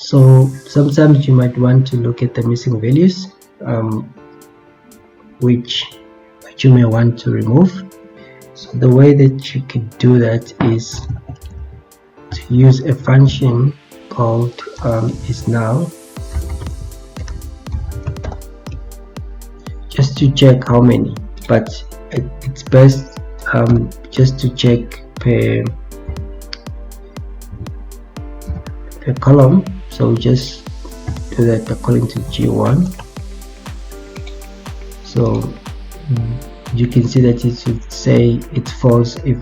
So sometimes you might want to look at the missing values, which you may want to remove. So the way that you can do that is to use a function called isNow, just to check how many, but it's best just to check per column. So just do that according to G1. So you can see that it should say it's false if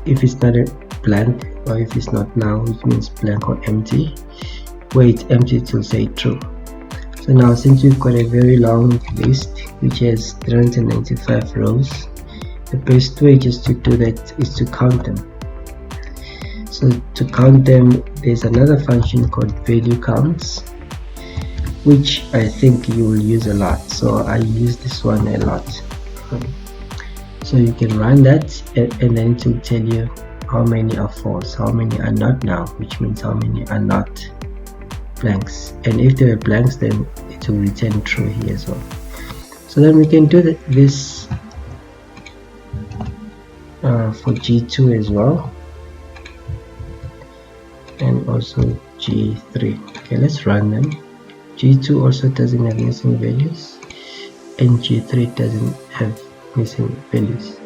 it's not a blank, or if it's not now, which means blank or empty. Where it's empty, it will say true. So now, since we've got a very long list which has 395 rows, the best way just to do that is to count them. So to count them, there's another function called value counts, which I think you will use a lot. So I use this one a lot. So you can run that, and then to tell you how many are false, how many are not now, which means how many are not blanks. And if there are blanks, then it will return true here as well. So then we can do this for G2 as well, and also G3. Okay, let's run them. G2 also doesn't have missing values, and G3 doesn't have missing values.